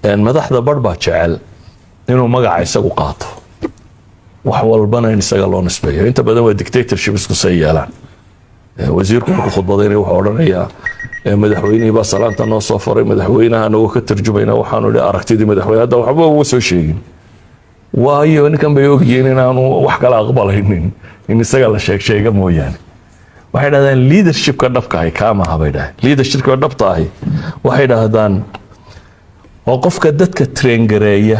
madaxda barbaa jecel inuu magaca isagu qaato wax walbana in isaga loo nisbeeyo inta badan waa dictatorship isku say yeelaan wasiirku markuu khudbadaynay wuxuu odhanayaa madaxweynihii baa salaanta noo soo faray madaxweynaha anagoo ka tarjumayna waxaanu idhi aragtidii madaxweyne hadda waxba uga soo sheegin waayo ninkan bay ogyihiin inaanu wax kala aqbalaynin in isaga la sheega mooyaane waxay dhahdaan leadershipka dhabka ahi kaamaha bay dhahay leadershipka dhabta ahi waxay dhahdaan oo qofka dadka traingareeya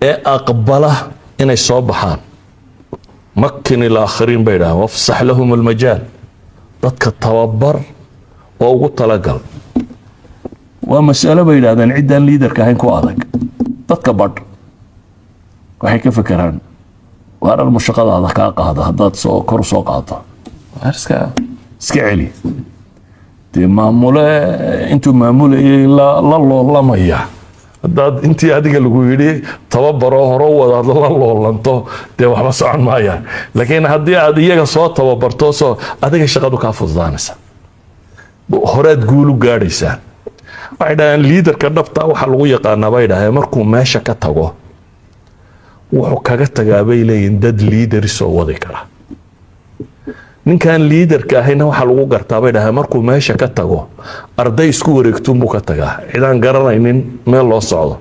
ee aqbala inay soo baxaan makin ilaakhiriin bay dhahdaan wafsax lahum almajaal dadka tababar oo ugu talagal waa mas'alo bay dhahdaan ciddaan liidarka ahayn ku adag dadka badh waxay ka fakeraan waar almushaqadaada kaa qaada haddaad soo kor soo qaado iska celi dee maamule intuu maamulayay la loolamaya haddaad intii adiga lagu yidhi tababaroo hore wadaad la loolanto dee waxba socon maayaan laakiin haddii aad iyaga soo tababarto soo adiga shaqadu kaa fududaanaysa horead guulu gaadhaysaan waxay dhahaan liidarka dhabta waxaa lagu yaqaanaa bay dhahay markuu meesha ka tago wuxuu kaga tagaa bay leeyihin dad liidari soo wadi kara ninkan liidarka ahayna waxaa lagu gartaa bay dhahay markuu meesha ka tago arday isku wareegtuunbuu ka tagaa cidaan garanaynin meel loo socdo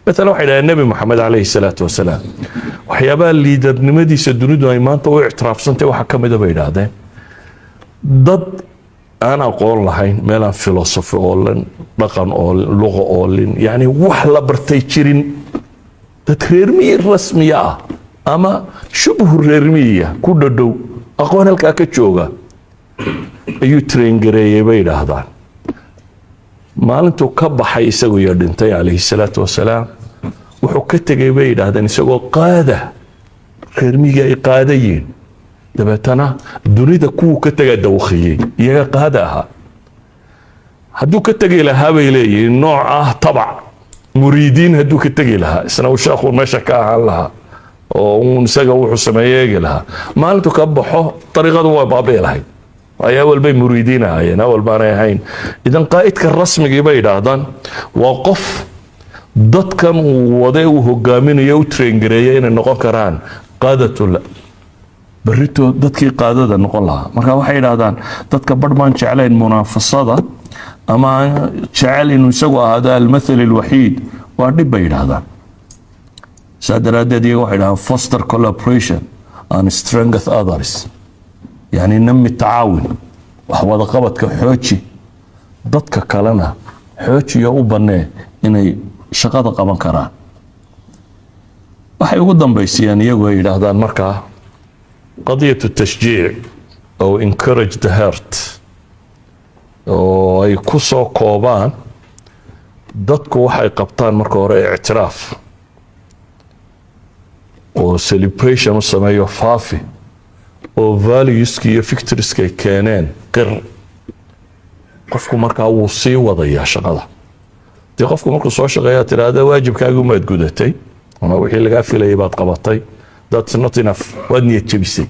مثلا waxay dhahay nabi maxamed calayhi salaatu wasalaam waxyaabaha liidarnimadiisa dunidu ay maanta u ictiraafsantay waxa ka mid ah bay yidhaahdeen dad aan aqoon lahayn meelaan filosofi oolan dhaqan oo luqa oolin yani wax la bartay jirin dad reermiyi rasmiya ah ama shubhu reermiya ku dhadhow aqoon halkaa ka jooga ayuu train gareeyay bay yidhaahdaan maalintuu ka baxay isagoo iyo dhintay calayhi salaatu wasalaam wuxuu ka tegay bay yidhaahdeen isagoo qaada reermiga ay qaadayiin dabeetana dunida kuwuu ka tagaa dawkhiyey iyaga qaada ahaa hadduu ka tegi lahaa bay leeyihiin nooc ah tabac muriidiin hadduu ka tegi lahaa isna uu sheekhu meesha ka ahaan lahaa oo uun isaga wuxuu sameeye eegi lahaa maalintuu ka baxo dariiqadu waa baabi'i lahayd ayaa walbay muriidiin ahaayeen awal baanay ahayn idan qaa'idka rasmigii bay yidhaahdaan waa qof dadkan uu wade uu hogaaminayo u traingareeya inay noqon karaan qaadatul barito dadkii qaadada noqon lahaa marka waxay yidhaahdaan dadka badhmaan jeclayn munaafasada ama jecel inuu isagu ahaado almathal alwaxiid waa dhib bay yidhaahdaan saa daraaddeed iyaga waxay yidhahdaan foster collaboration and strength others يعني نمي التعاون وحوض قبضك حوشي ضدك كلنا حوشي يا أبنى إني شقاد قبان كران وحي قدام بيسيان يقوي هذا المركة قضية التشجيع أو encourage the heart أو يكسو كوبان ضدك وحي قبطان مركة وراء اعتراف و celebration وسمايو فافي oo valueski iyo victorieska ay keeneen qir qofku markaa wuu sii wadayaa shaqada dee qofku markuu soo shaqeeyaa tiraahda waajibkaagu maad gudatay ama wixii lagaa filayay baad qabatay that's not enough waad niyad jebisay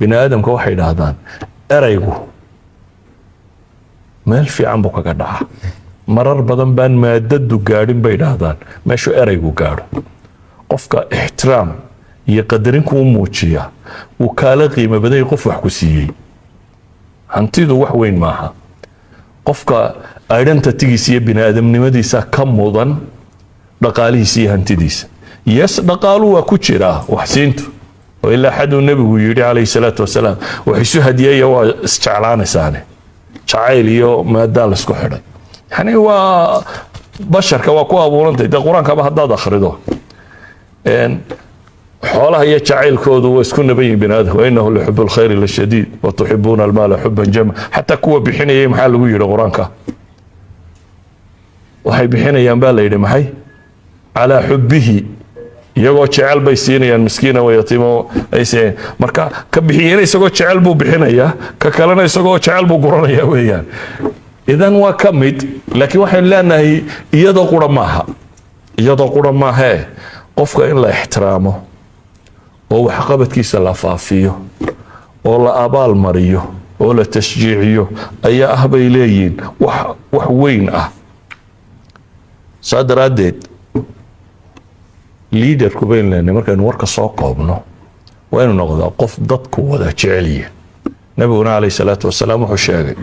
bini aadamka waxay yidhaahdaan eraygu meel fiican buu kaga dhaca marar badan baan maadadu gaadhin bay yidhaahdaan meeshuu eraygu gaadho qofka ixtiraam iyo qadarin ku muujiya uu kala qiimo baday qof wax ku siiyay hantidu wax weyn maaha qofka identity-giisa iyo bini'aadamnimadiisa ka mudan dhaqaalihiisa iyo hantidiisa yes dhaqaalu waa ku jira wax siintu oo ilaa xaduu nabigu yiri calayhi salaatu wasalaam waxiisu hadiyay waa isjeclaanaysaane jacayl iyo maadaal isku xidhay yani waa basharka waa ku abuurantay quraanka haddaad akhrido حولها هي جعيل كود واسكو نبي بناده وانه لحب الخير للشديد وتحبون المال حبا جما حتى كوا بحين محل وير قرانكا waxay bixinayaan baa la yiri maxay ala hubbihi iyagoo jecel bay siinayaan miskiina way yatiimo ay seen marka ka bixiyeen isagoo jecel buu bixinaya ka kalena isagoo jecel buu guranaya weeyaan idan waa kamid laakiin waxay leenahay iyadoo qura maaha qofka in la ixtiraamo oo wax qabadkiisa la faafiyo oo la abaal mariyo oo la tashjiiciyo ayaa ah bay leeyiin wax weyn ah صادرادد ليدر كوبين لأن مركز ورك سوق قبنا وين نقضى قف ضدك ولا جعليه نبينا عليه الصلاة والسلام وحشاقي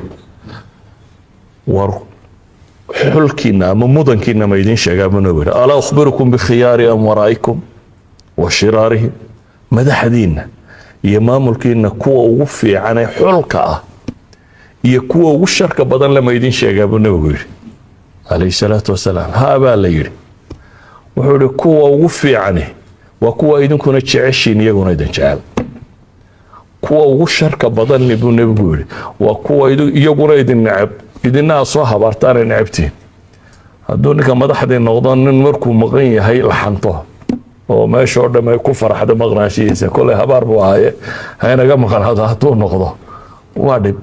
حلكنا من مدنكنا ما يدين شجاب نبينا ألا أخبركم بخيار أمورائكم وشرارهم ماذا حدينا يمام الكينا كوا وفي عن حلقة يكوا والشركة بدل لما يدين شجاب نبينا عليه الصلاة والسلام هذا اللي يري وحول كوا وفي عنه وكوا يدين كنا تعيشين يجون يدين شعب كوا والشركة بدل نبينا وكوا يجون يدين نعب idinaa soo habaartaan nacabtiin hadduu ninka madaxdii noqdo nin markuu maqan yahay la xanto oo meesha oo dhan ay ku faraxdo maqnaanshihiisa kolay habaar buu ahaye haynaga maqnaado hadduu noqdo waa dhib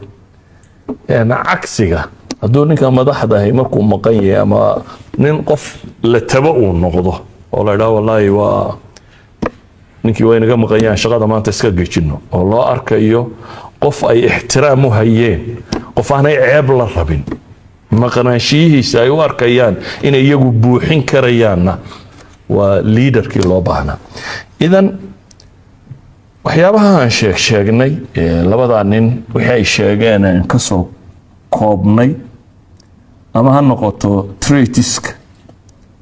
cagsiga hadduu ninka madaxdahay markuu maqan yahay ama nin qof la taba uu noqdo oo la idhaha wallaahi waa ninkii waa inaga maqan yahay shaqada maanta iska gejino oo loo arkayo qof ay ixtiraam u hayeen qof aanay ceeb la rabin maqnaanshiyihiisa ay u arkayaan inay iyagu buuxin karayaanna waa liidarkii loo baahnaa idan waxyaabaha aan sheegnay labadaa nin wixii ay sheegeen aan ka soo koobnay ama ha noqoto traitiska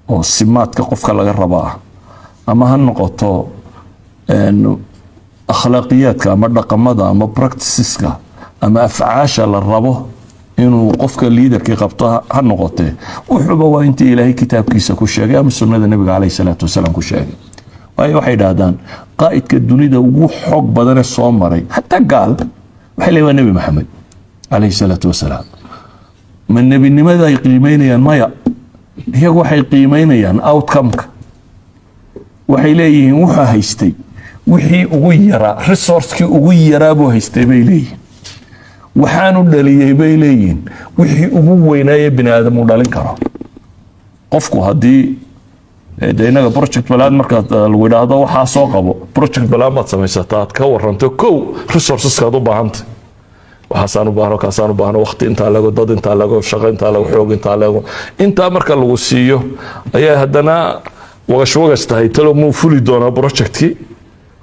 oo simaadka qofka laga rabaa ama ha noqoto akhlaaqiyaadka ama dhaqamada ama practiceska ama afcaasha la rabo inuu qofka liidarkii qabto ha noqotee wuxuuba waa intii ilaahay kitaabkiisa ku sheegay ama sunnada nabiga calayhi salaatu wasalaam ku sheegay waayo waxay dhahdaan qaa'idka dunida ugu xoog badanee soo maray xataa gaal waxay leeyihin waa nebi maxamed calayhi salaatu wasalaam ma nebinimada ay qiimeynayaan maya iyagu waxay qiimeynayaan outcomeka waxay leeyihiin wuxuu haystay wixii ugu yaraa resourcekii ugu yaraa buu haystay bay leeyihiin waxaanu dhaliyay bay leeyihiin wixii ugu weynaaye bini aadam uu dhalin karo qofku haddii de inaga project balaan markaad lagu yidhaahdo waxaa soo qabo project balaan baad samaysataa aad ka waranto kow resourceskaad u baahantay waxaasaan u baahno kaasaan u baahno waqti intaa lago dad intaa lago shaqo intaa lago xoog intaa lago intaa marka lagu siiyo ayaa haddana wagash tahay talo muu fuli doonaa projectkii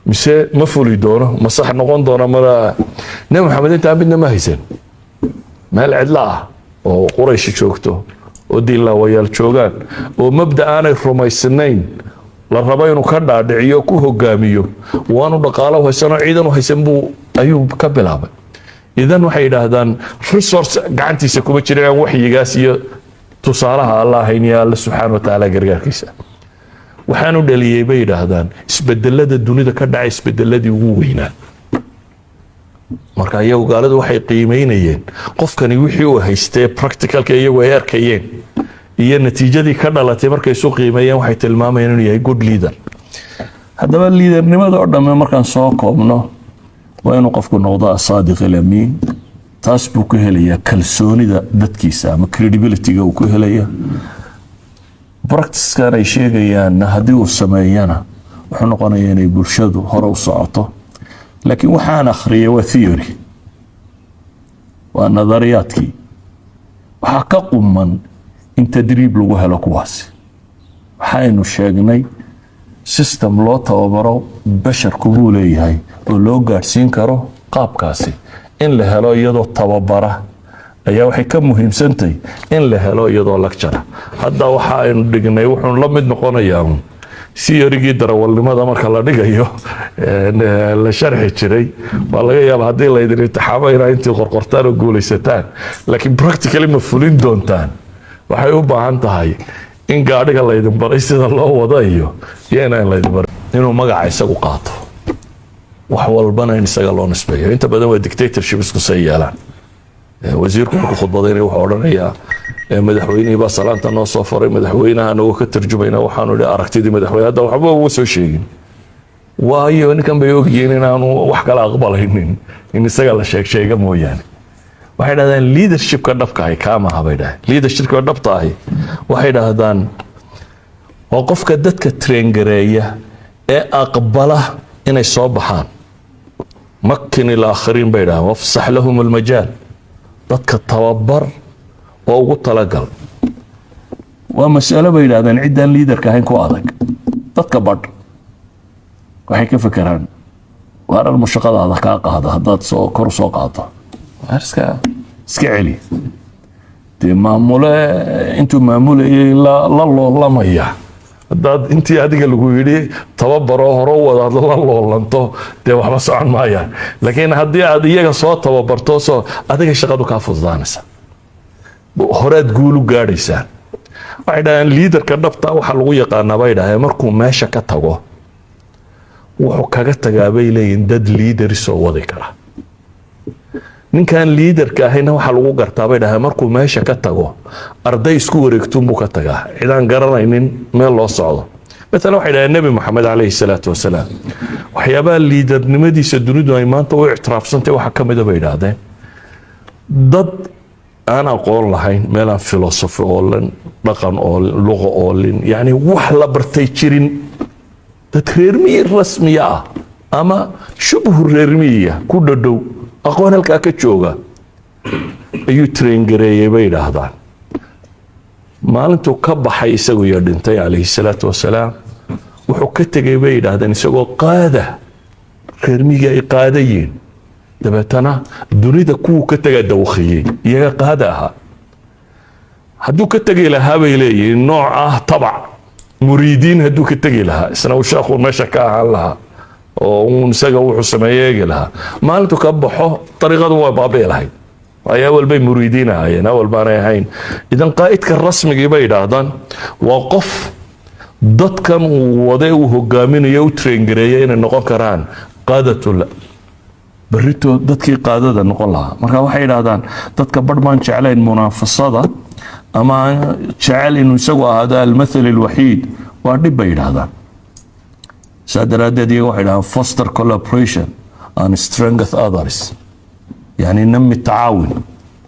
mise ma fuli doono ma sax noqon doona mara nabi maxamed intaa midna ma haysan meel cidla ah oo quraysh joogto oo diinlaawayaal joogaan oo mabda aanay rumaysnayn la rabo inuu ka dhaadhiciyo ku hogaamiyo waanu dhaqaalo haysano ciidan u haysan buu ayuu ka bilaabay idan waxay yidhaahdaan resource gacantiisa kuma jiraan waxyigaas iyo tusaalaha allah hayniya alla subxaana watacaala gargaarkiisa waxaanu dhaliyay bay yidhaahdaan isbedelada dunida ka dhacay isbedeladii ugu weynaa marka iyagu gaaladu waxay qiimeynayeen qofkani wixii uu haystee practicalka iyagu ay arkayeen iyo natiijadii ka dhalatay markay isu qiimeeyeen waxay tilmaamayeen inuu yahay good leader haddaba liidernimada oo dhamme markaan soo koobno waa inuu qofku noqdo asaadiq alamiin taas buu ku helayaa kalsoonida dadkiisa ama credibilityga uu ku helaya practicekan ay sheegayaanna haddii uu sameeyana wuxuu noqonayaa inay bulshadu hore u socoto laakiin waxaan akhriyay waa theory waa nadariyaadkii waxaa ka quman in tadriib lagu helo kuwaasi waxaynu sheegnay system loo tababaro basharku buu leeyahay oo loo gaadhsiin karo qaabkaasi in la helo iyadoo tababara ayaa waxay ka muhiimsantahay in la helo iyadoo lecture hadda waxa aynu dhignay wuxuu la mid noqonayaa theory-gii darawalnimada marka la dhigayo la sharxi jiray waa laga yaabaa haddii la idin imtixaamo inaa intii qorqortaan oo guulaysataan laakiin practically ma fulin doontaan waxay u baahan tahay in gaadhiga laydin baray sida loo wada iyo inaan laydin baray inuu magaca isagu qaato wax walbana in isaga loo nisbeeyo inta badan waa dictatorship isku say yeelaan wasiirku markuu khudbadayna wuxuu odhanayaa madaxweynihii baa salaanta noo soo faray madaxweynaha nagu ka tarjumayna waxaanu idhi aragtidii madaxweyne hadda waxba uga soo sheegin waayo ninkan bay ogyihiin inaanu wax kala aqbalaynin in isaga la sheega mooyaane waxay dhahdaan leadershipka dhabka ahi kaamaha bay dhahay leadershipka dhabta ahi waxay dhahdaan waa qofka dadka traingareeya ee aqbala inay soo baxaan makin ilaakhiriin bay dhahaan wafsax lahum almajaal dadka tababar oo ugu talagal ومسألة بين هذا عدة ليدر كهين كوادك تتكبر waxay ka fakaraan warar mushaqada aad ka qaado hadaad soo kor soo qaado iska celi de maamule intuu maamulay la loolamaya hadaad intii adiga lagu yiri tababaro hore wadaad la loolanto de waxba socon maayaan laakiin hadii aad iyaga soo tababarto soo adiga shaqadu ka fududaanaysa horaad guul u gaadhaysaa waxay dhahaan leaderka dhabta waxa lagu yaqaanaa bay dhahay markuu meesha ka tago wuxuu kaga tagaa bay leeyihiin dad leaders oo wadi kara ninkan leaderka ahayna waxa lagu gartaa bay dhahay markuu meesha ka tago arday isku wareegtuun buu ka tagaa cidaan garanaynin meel loo socdo مثلا waxay dhahay nabi maxamed alayhi salaatu wasalaam waxyaabaha liidernimadiisa dunidu ay maanta u ictiraafsantay waxa kamid ah bay yiraahdeen dad aan aqoon lahayn meelaan philosophy oo lan dhaqan oo luqo oo lin yani wax la bartay jirin ترمي رسمية أما شبه الرمية كل دو أقوى الكاكتشوغا أيو ترينجري بيد هذا ما أنتو كب حيسوي يردنتي عليه الصلاة والسلام وحكتك بيد هذا نسوي قادة رمية قاديين دبتنا دوني كو كتك دوخي يا قادها هدو كتك لها بيلي نوع طبع مريدين هدوك التجي لها سنة وشاخو ماشا كاها لها ونساقا وحو سماياقي لها مالتو كبحو طريقة دوا بابي لهاي أي أول بي مريدين هايين أول باني هايين إذن قائدك الرسمي جيبايد هذا وقف ضد كان وضيو هقامين يو ترينجريين النقو كران قادة لا بريتو ضدكي قادة النقو لها مركا وحيد هذا ضد كبرمان شعلين منافصة أما شعال إنه يسوى هذا المثل الوحيد وردب بيد هذا سادر هذا دي واحد foster collaboration and strength others يعني نمي التعاون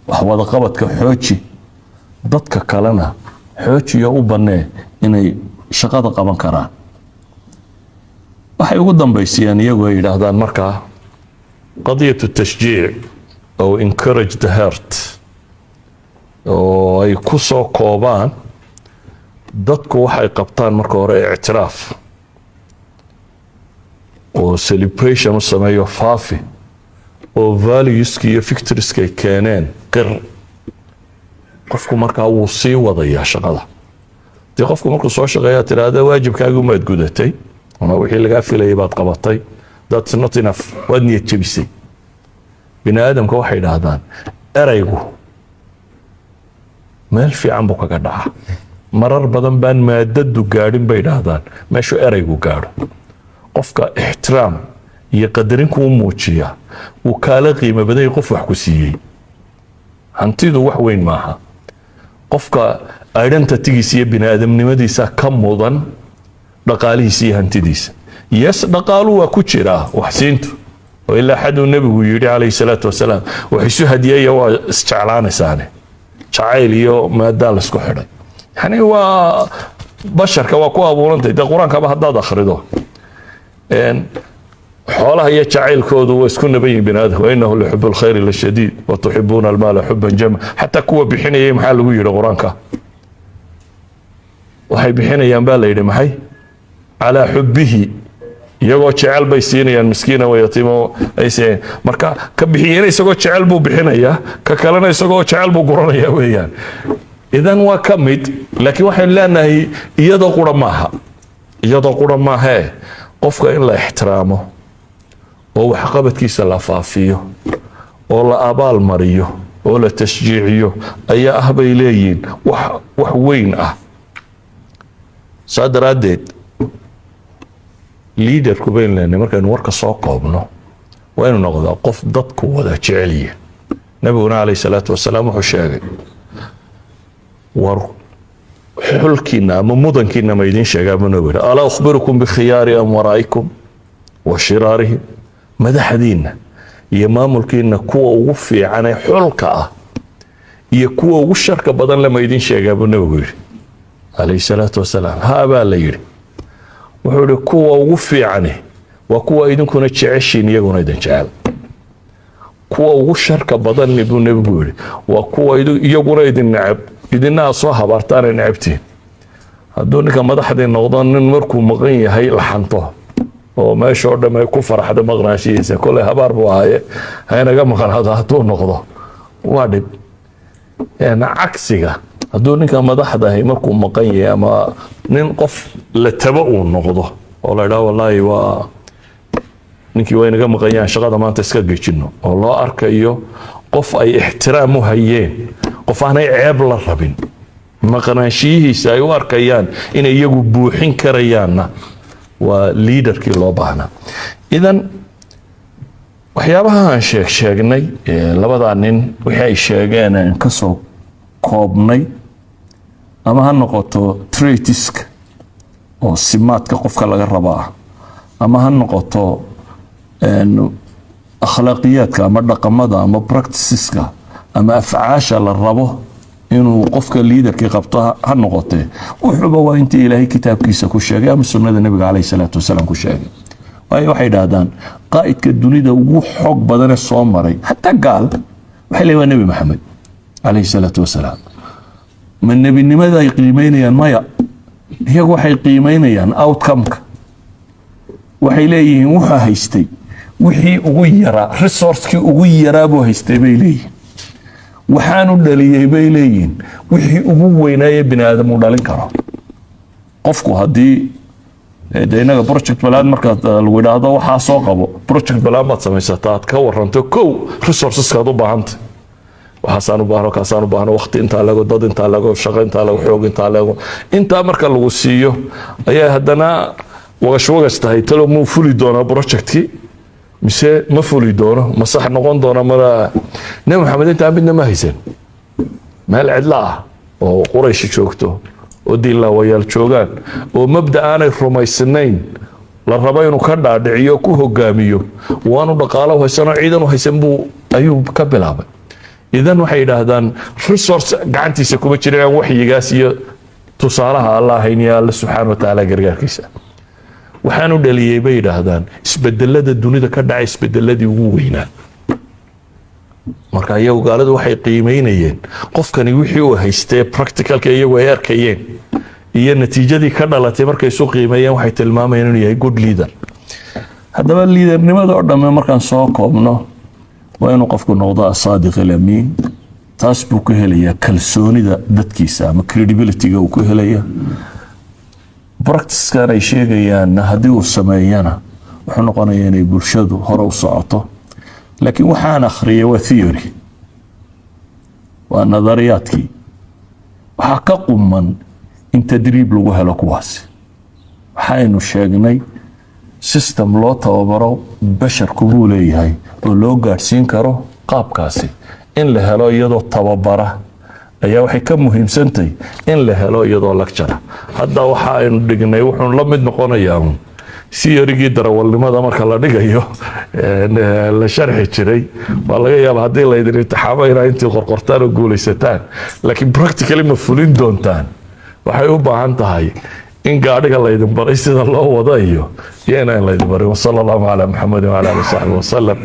وحوى قبط كحوشي ضدك كلنا حوشي يوبني إنه شقاط قبن كران waxay ugu dambeysiyaan iyagoo yiraahdaan marka qadiyatu التشجيع أو encourage the heart oo ay ku soo koobaan dadku waxay qabtaan marka hore ictiraaf oo celebration u sameeyo faafi oo valueski iyo victorieski ay keeneen qir qofku markaa wuu sii wadayaa shaqada dee qofku markuu soo shaqeeyaa tiraahda waajibkaagu maad gudatay ama wixii lagaa filayay baad qabatay that's not enough waad niyad jabisay bini aadamka waxay dhahdaan eraygu meel fiican buu kaga dhaca marar badan baan maadadu gaadhin bay dhahdaan meeshuu eraygu gaadho qofka ixtiraam iyo qadarin kuu muujiya wuu kaala qiimo badan qof wax ku siiyey hantidu wax weyn maaha qofka identitygiisa iyo bini'aadamnimadiisa ka mudan dhaqaalihiisa iyo hantidiisa yes dhaqaalu waa ku jira wax siintu oo ilaa xaduu nabigu yidhi calayhi salaatu wasalaam wax isu hadiyaya waa isjeclaanaysaane jacayl iyo maaddaa la isku xidhay yani waa basharka waa ku abuurantay dee qur-aankaba haddaad akhrido xoolaha iyo jacaylkoodu waa isku naban yihin bini aadam wainahu lixubu lkhayri lashadiid watuxibuuna almaala xuban jama xataa kuwa bixinayay maxaa lagu yidhi qur-aanka waxay bixinayaan baa la yidhi maxay calaa xubihi iyagoo jecel bay siinayaan miskiina wayatiimo ay siiyeen marka ka bixiyeen isagoo jecel buu bixinayaa ka kalena isagoo jecel buu guranayaa weeyaan idan waa ka mid laakiin waxaan leenahay iyadoo qura maaha qofka in la ixtiraamo oo waxqabadkiisa la faafiyo oo la abaal mariyo oo la tashjiiciyo ayaa ah bay leeyihiin wax weyn ah saadaradeed leaderku bayn leenahay markaynu warka soo koobno waa inuu noqdaa qof dadku wada jecel yahay nabiguna calayhi salaatu wasalaam wuxuu sheegay war xulkiina ama mudankiina ma idin sheegaa buu nabigu yidhi alaa ukhbirukum bikhiyaari amwaraa'ikum wa shiraarihim madaxdiina iyo maamulkiina kuwa ugu fiican ee xulka ah iyo kuwa ugu sharka badan lama idin sheegaa buu nabigu yidhi calayhi salaatu wasalaam haa baa la yidhi wuxuu yidhi kuwa ugu fiicani waa kuwa idinkuna jeceshiin iyaguna idin jecel kuwa ugu sharka badan buu nabigu yidhi waa kuwa iyaguna idin necab idina soo habartaan necabtiin hadduu ninka madaxdii noqdo nin markuu maqan yahay la xanto oo meesha oo dhan ay ku faraxdo maqnaashihiisa kolay habaar buu ahaaye haynaga maqnaado hadduu noqdo waa dhib cagsiga hadduu ninka madaxdahay markuu maqan yahay ama nin qof la tabo uu noqdo oo la idhaha wallaahi waa ninkii way naga maqan yahay shaqada maanta iska gejino oo loo arkayo qof ay ixtiraam u hayeen qof aanay ceeb la rabin maqnaanshiyihiisa ay u arkayaan inay iyagu buuxin karayaanna waa liidarkii loo baahnaa idan waxyaabaha aan sheegnay labadaa nin wixii ay sheegeen aan ka soo koobnay ama ha noqoto traitiska oo simaadka qofka laga rabaa ama ha noqoto akhlaaqiyaadka ama dhaqamada ama practiceska ama afcaasha la rabo inuu qofka liidarkii qabto ha noqotee wuxuuba waa intii ilaahay kitaabkiisa ku sheegay ama sunnada nabiga calayhi salaatu wasalaam ku sheegay waayo waxay idhaahdaan qaa'idka dunida ugu xoog badanee soo maray hataa gaal waxay leeyihin waa nebi maxamed calayhi salaatu wasalaam ma nebinimada ay qiimeynayaan maya iyagu waxay qiimeynayaan outcome-ka waxay leeyihiin wuxuu haystay wixii ugu yaraa resourcekii ugu yaraa buu haystay bay leeyihiin waxaanu dhaliyey bay leeyihiin wixii ugu weynaaye bini aadam uu dhalin karo qofku haddii de inaga project balaan markaad lagu idhaahdo waxaa soo qabo project balaan baad samaysataa aad ka waranto kow resourceskaad u baahantay waxaasaan u baahno kaasaan u baahno waqti intaa lago dad intaa lago shaqo intaa lago xoog intaa lago intaa marka lagu siiyo ayaa haddana wagash tahay talo muu fuli doonaa projectkii mise ma fuli doono ma sax noqon doona mara nabi maxamed intaa midna ma haysan meel cidla ah oo quraysh joogto oo diinlaawayaal joogaan oo mabda aanay rumaysnayn la rabo inuu ka dhaadhiciyo ku hogaamiyo waanu dhaqaalo haysanoo ciidan u haysan buu ayuu ka bilaabay idan waxay yidhaahdaan resource gacantiisa kuma jiraan waxyigaas iyo tusaalaha allah hayniya alla subxaana wa tacaala gargaarkiisa waxaanu dhaliyey bay yidhaahdaan isbedelada dunida ka dhacay isbedeladii ugu weynaa marka iyagu gaaladu waxay qiimeynayeen qofkani wixii uu haystee practicalka iyagu ay arkayeen iyo natiijadii ka dhalatay markay isu qiimeeyeen waxay tilmaamayeen inuu yahay good leader haddaba liidernimada oo dhamme markaan soo koobno waa inuu qofku noqdo asaadiq alamiin taas buu ka helayaa kalsoonida dadkiisa ama credibilityga uu ka helaya practicekan ay sheegayaanna haddii uu sameeyana wuxuu noqonayaa inay bulshadu hore u socoto laakiin waxaan akhriyay waa theory waa nadariyaadkii waxaa ka quman in tadriib lagu helo kuwaasi waxaynu sheegnay system loo tababaro basharku buu leeyahay oo loo gaadhsiin karo qaabkaasi in la helo iyadoo tababara ayaa waxay ka muhiimsantahay in la helo iyadoo lecture hadda waxa aynu dhignay wuxuu la mid noqonayaa theory-gii darawalnimada marka la dhigayo la sharxi jiray baa laga yaabaa haddii laydin imtixaamo inaa intii qorqortaan oo guulaysataan laakiin practically ma fulin doontaan waxay u baahan tahay in gaadhiga laydin baray sida loo wada iyo inaan laydin barin wasala allahu calaa maxamedin wacala alihi wasaxbi wasalam